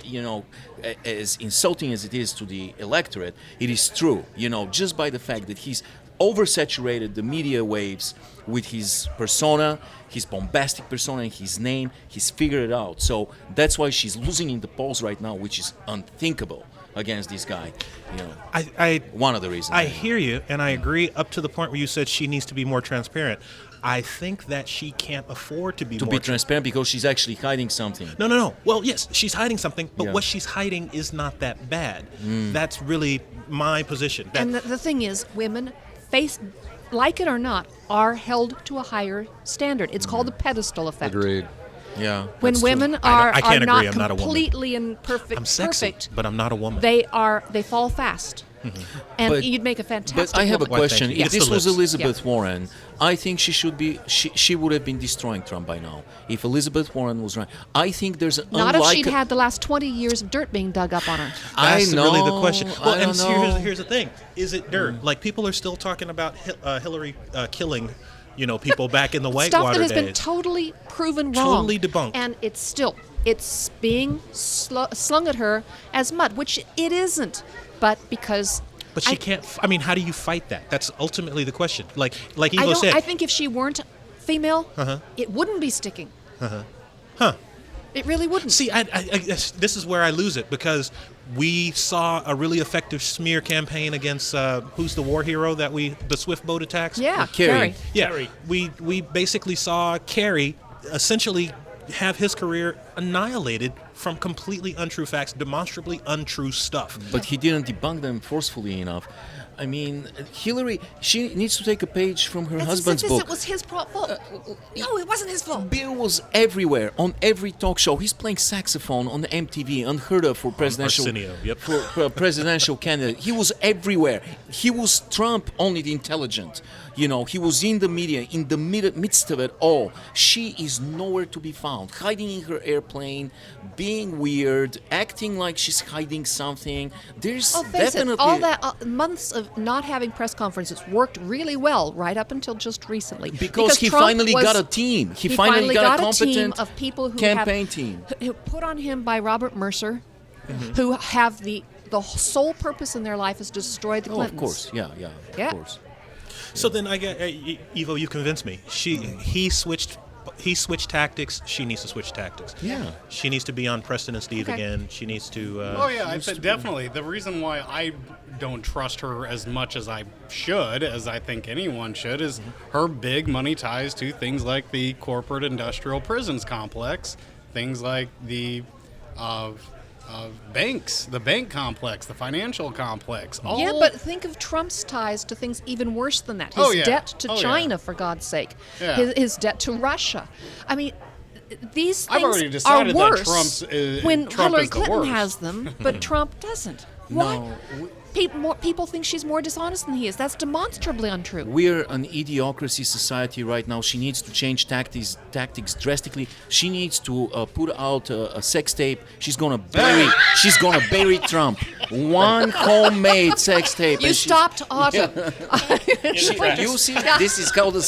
as insulting as it is to the electorate, it is true, just by the fact that he's oversaturated the media waves with his persona, his bombastic persona, and his name. He's figured it out. So that's why she's losing in the polls right now, which is unthinkable against this guy. One of the reasons. I hear you, and I agree up to the point where you said she needs to be more transparent. I think that she can't afford to be transparent because she's actually hiding something. No. Well, yes, she's hiding something, but Yeah. what she's hiding is not that bad. That's really my position. And the thing is, women, like it or not, are held to a higher standard. It's called the pedestal effect. Agreed. Yeah. When that's women true. are I can't not agree. I'm not a woman. completely and perfect, I'm sexy, but I'm not a woman. they fall fast. And But- you'd make a fantastic But I have a woman. Why, question. thank you. If It's this the was lips. Elizabeth Warren, I think she would have been destroying Trump by now. If Elizabeth Warren was right, I think there's an Not if she'd had the last 20 years of dirt being dug up on her. That's really the question. Well, I and don't know. here's the thing: is it dirt? Like, people are still talking about Hillary killing, people back in the Stuff Whitewater that has been days. totally proven wrong. Totally debunked. And it's being slung at her as mud, which it isn't. But because But she can't. I mean, how do you fight that? That's ultimately the question. Like Evo I said. think if she weren't female, it wouldn't be sticking. It really wouldn't. See, this is where I lose it, because we saw a really effective smear campaign against who's the war hero the swift boat attacks. Yeah, Kerry. Yeah, we basically saw Kerry essentially have his career annihilated from completely untrue facts, demonstrably untrue stuff. But he didn't debunk them forcefully enough. I mean, Hillary, she needs to take a page from her As husband's he says, book. it was his fault. No, it wasn't his fault. Bill was everywhere on every talk show. He's playing saxophone on MTV, unheard of for presidential Arsenio, yep. for presidential candidate. He was everywhere. He was Trump, only the intelligent. You know, he was in the media, in the midst of it all. She is nowhere to be found, hiding in her airplane, being weird, acting like she's hiding something. There's Face definitely it, all that months of not having press conferences worked really well right up until just recently. because he Trump finally got a team. He finally got a competent team of people who campaign team. who put on him by Robert Mercer, who have the sole purpose in their life is to destroy the Oh, Clintons. of course, yeah, Yeah. of course. So then I get Evo. You convinced me. He switched tactics. She needs to switch tactics. Yeah. She needs to be on Preston and Steve Okay. again. She needs to. Oh yeah, I said definitely. The reason why I don't trust her as much as I should, as I think anyone should, is her big money ties to things like the corporate industrial prisons complex, things like the banks, the bank complex, the financial complex. All Yeah, but think of Trump's ties to things even worse than that. His Oh, yeah. debt to Oh, yeah. China, for God's sake. Yeah. His debt to Russia. I mean, these I've already things decided are that worse when Trump Hillary is the Clinton worst. has them, but Trump doesn't. Why? People think she's more dishonest than he is. That's demonstrably untrue. We're an idiocracy society right now. She needs to change tactics drastically. She needs to put out a sex tape. She's gonna bury Trump. One homemade sex tape. You and she's- stopped Autumn. You see, this is how like,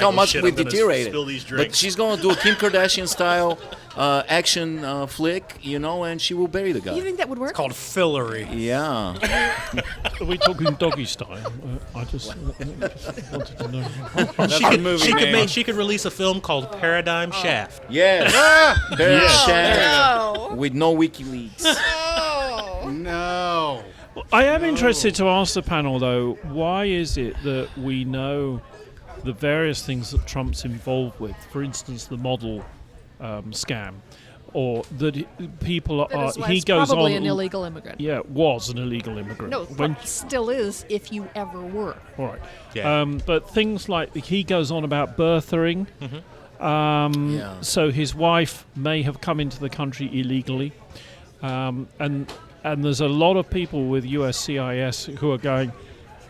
how "Oh, much shit, we've I'm gonna deteriorated. spill these But drinks." she's gonna do a Kim Kardashian style action flick, you know, and she will bury the guy. You think that would work? It's called fillery. Yeah. Are we talking doggy style? I just wanted to know. That's the movie name. She could release a film called Paradigm Shaft. Yes. No. With no WikiLeaks. No. I am interested to ask the panel, though, why is it that we know the various things that Trump's involved with? For instance, the model scam, or that people are. That is why He it's goes probably on. an illegal immigrant. Yeah, was an illegal immigrant. No, When- still is if you ever were. all right. Yeah. But things like he goes on about birthering. Yeah. So his wife may have come into the country illegally, and there's a lot of people with USCIS who are going,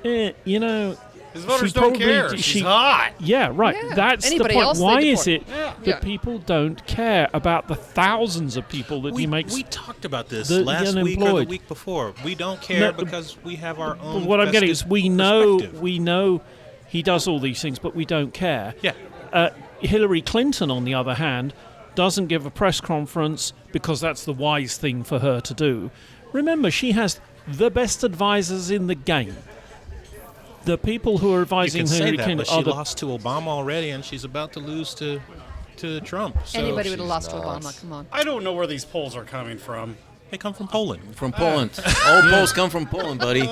you know, His voters she don't probably care. d- She's hot. Yeah, right. Yeah. That's Anybody the point. else, they Why deport. is it Yeah. that people don't care about the thousands of people that he makes? We talked about this the last week or the unemployed. week before. We don't care No, because we have our But own. what I'm getting is vested we know perspective. he does all these things, but we don't care. Yeah. Hillary Clinton, on the other hand, doesn't give a press conference because that's the wise thing for her to do. Remember, she has the best advisors in the game. The people who are You advising can say Hillary that, Clinton but are she the lost to Obama already, and she's about to lose to Trump. So Anybody would have lost to not. Obama. Come on. I don't know where these polls are coming from. They come from Poland. From Poland. All polls come from Poland, buddy.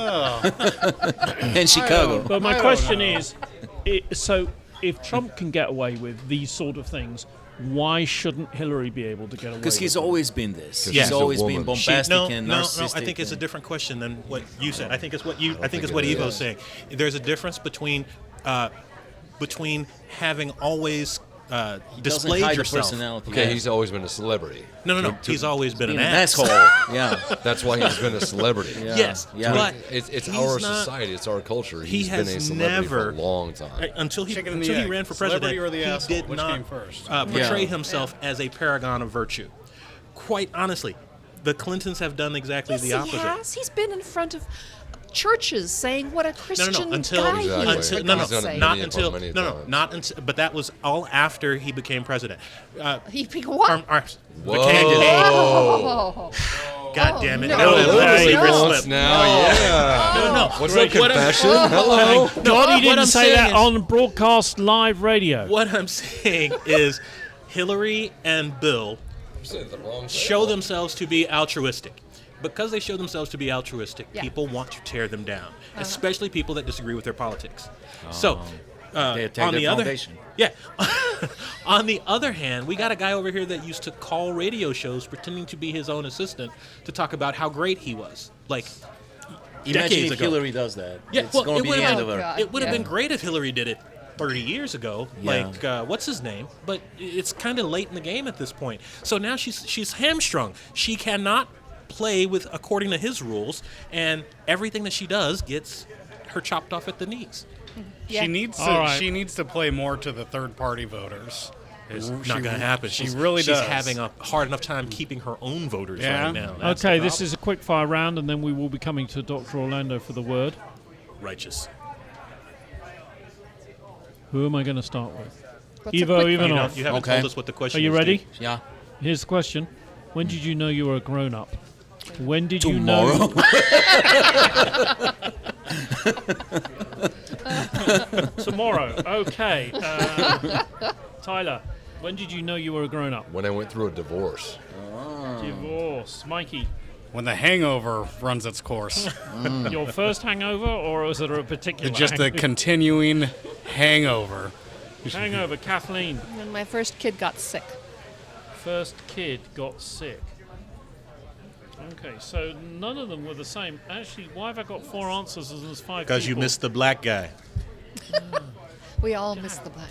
And Chicago. But my I don't question know. is, so if Trump can get away with these sort of things, why shouldn't Hillary be able to get away? Because he's with always been this. Yeah. He's always She's a been woman. bombastic and no, narcissistic. I think it's a and- different question than what you said. I think it's what you. I think it's think what it Evo's is. saying. There's a difference between having always Doesn't displayed hide the yourself. personality. Okay, Yeah. he's always been a celebrity. No. He's always been an Being an ass. asshole. Yeah. That's why he's been a celebrity. Yeah. Yes, Yeah. but It's he's our not- society. It's our culture. he He's has been a celebrity never- for a long time. Until he Chicken and the until he egg. ran for Celebrity president, or the he asshole? did Which not came first? portray Yeah. himself as a paragon of virtue. Quite honestly, the Clintons have done exactly Yes, the he opposite. has. He's been in front of churches saying what a Christian until guy Exactly. he is. until for no, God's He's done it sake. not many until many no, times. not until. But that was all after he became president. He what? Whoa. God damn it! no. No, that was a Hey, secret Once slip. now, yeah. No. What's What- that what I'm- confession? Hello. No, God, what he didn't I'm say saying that is- on broadcast live radio. What I'm saying is, Hillary and Bill show themselves to be altruistic. Because they show themselves to be altruistic, Yeah. people want to tear them down, especially people that disagree with their politics. So, They attack on their the other, foundation. yeah. On the other hand, we got a guy over here that used to call radio shows pretending to be his own assistant to talk about how great he was. Like, Imagine if ago. Hillary does that. Yeah, It's well, going to be the end of her. God. It would have Yeah. been great if Hillary did it 30 years ago. Yeah. Like, what's his name? But it's kind of late in the game at this point. So now she's hamstrung. She cannot play with according to his rules, and everything that she does gets her chopped off at the knees. Yeah. She needs to. All right. She needs to play more to the third-party voters. It's not going to happen. She really does. She's having a hard enough time keeping her own voters Yeah. right now. That's Okay, the this problem. is a quick fire round, and then we will be coming to Dr. Orlando for the word. Righteous. Who am I going to start with? What's a Ivo quick- Ivanov. You haven't Okay. told us what the question Are you is, ready? dude. Yeah. Here's the question. When did you know you were a grown-up? When did Tomorrow. you know... Tomorrow. Okay. Tyler, when did you know you were a grown-up? When I went through a divorce. Divorce. Mikey, When the hangover runs its course. your first hangover, or was it a particular It's just a hangover? continuing hangover. Hangover. Kathleen, When my first kid got sick. first kid got sick. Okay, so none of them were the same. Actually, why have I got 4 answers and there's 5 Because you people? missed the black guy. We all missed the black.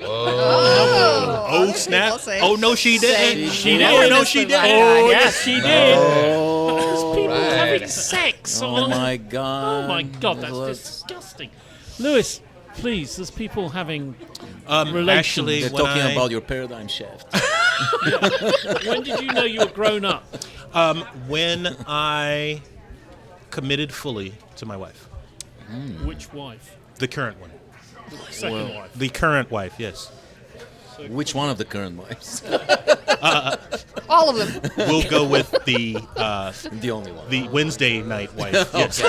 Oh, snap. people say- Oh, no, she didn't. She did. Oh, no, Missed she the black didn't. guy, Oh, yes. yes, she did. Oh, People right. having sex oh on... my God. Oh, my God, that's Let's- disgusting. Lewis, please, there's people having... Relations. Actually, They're when talking I- about your paradigm shift. When did you know you were grown up? when I committed fully to my wife, Which wife? the current one. Second wife. The current wife, yes. Which one of the current wives? All of them. We'll go with the The only one. the Wednesday night wife. Yes.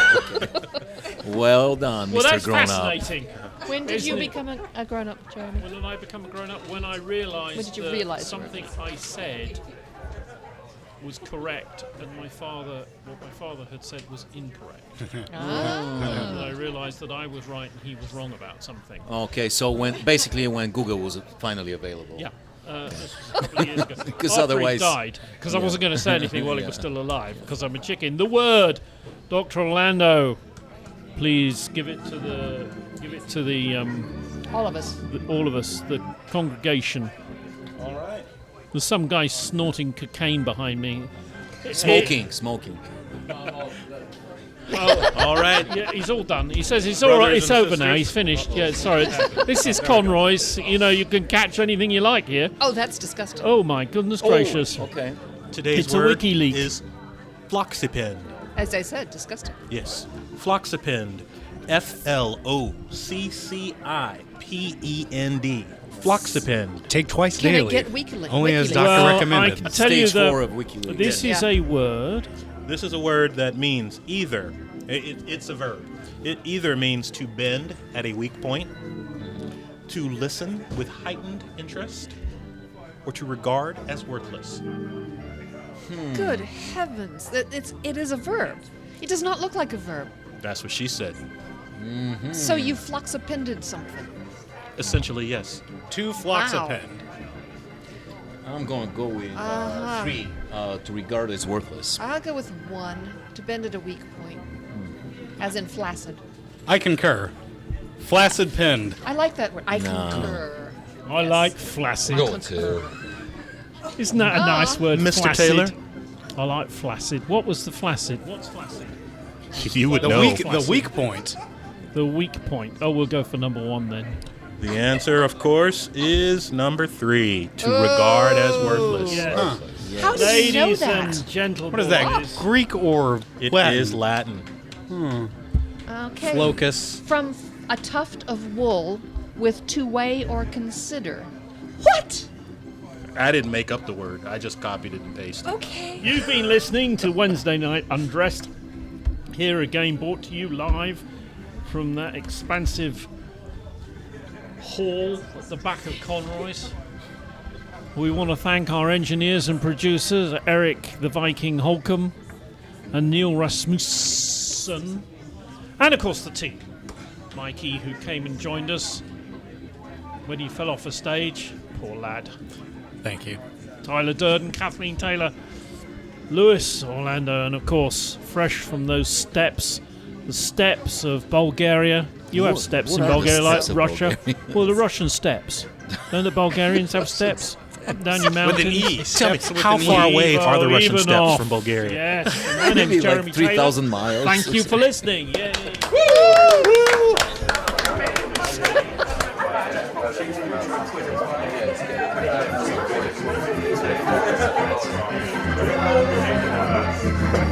Well done, Well, Mr. that's Grown Up. fascinating. When did you Isn't it? become a grown-up, Jeremy? When did I become a grown-up? When I realised When did you that realise you something I said was correct, and what my father had said was incorrect. And I realised that I was right and he was wrong about something. Okay, so when Google was finally available. Yeah. A couple of years ago. Because After otherwise- he died, because I wasn't going to say anything while he was still alive, because I'm a chicken. The word, Dr. Orlando. Please give it to the All of us. all of us, the congregation. All right. There's some guy snorting cocaine behind me. Smoking. All right. Yeah, he's all done. He says it's all right. Brothers It's and over sisters. now. He's finished. Yeah, sorry. This is Conroy's. You know, you can catch anything you like here. Oh, that's disgusting. Oh my goodness gracious! Okay. Today's It's a word WikiLeaks. is floxipend. As I said, disgusting. Yes. Floxipend. FLOCCIPEND. Floxipend. Take twice Can I daily. get WikiLeaks? Only as WikiLeaks? doctor Well, I recommended. can tell you Stage 4 that of WikiLeaks. this is Yeah. a word. This is a word that means either, it's a verb. It either means to bend at a weak point, to listen with heightened interest, or to regard as worthless. Good heavens. It is a verb. It does not look like a verb. That's what she said. So you floxipended something. Essentially, yes. Two floxipend. I'm going to go with 3. To regard as worthless. I'll go with 1, to bend at a weak point. As in flaccid. I concur. Flaccid pinned. I like that word. I concur. I like flaccid. Going to. Isn't that a nice word, Mr. flaccid? Taylor? I like flaccid. What was the flaccid? What's flaccid? You would The know. weak point. The weak point. Oh, we'll go for number 1 then. The answer, of course, is number 3, to regard as worthless. Yes. How did you know Ladies that? and gentlemen. What is that? Greek or It Latin? is Latin. Okay. Locus. From a tuft of wool with to weigh or consider. What? I didn't make up the word. I just copied it and pasted it. Okay. You've been listening to Wednesday Night Undressed. Here again, brought to you live from that expansive hall at the back of Conroy's. We want to thank our engineers and producers, Eric the Viking Holcomb and Neil Rasmussen, and of course the team, Mikey, who came and joined us when he fell off a stage. Poor lad. Thank you. Tyler Durden, Kathleen Taylor, Lewis, Orlando, and of course, fresh from those steppes, the steppes of Bulgaria. You have steppes in what are the Bulgaria like steppes of Russia. Bulgaria? Well, the Russian steppes. Don't the Bulgarians have steps? Up down your mountains. With an E. Tell me, Steps with how an far E. away are the Russian steppes Ivanov. from Bulgaria? Yes. My Maybe name's Jeremy like 3,000 Taylor. miles. Thank you for listening. Yay. Thank you.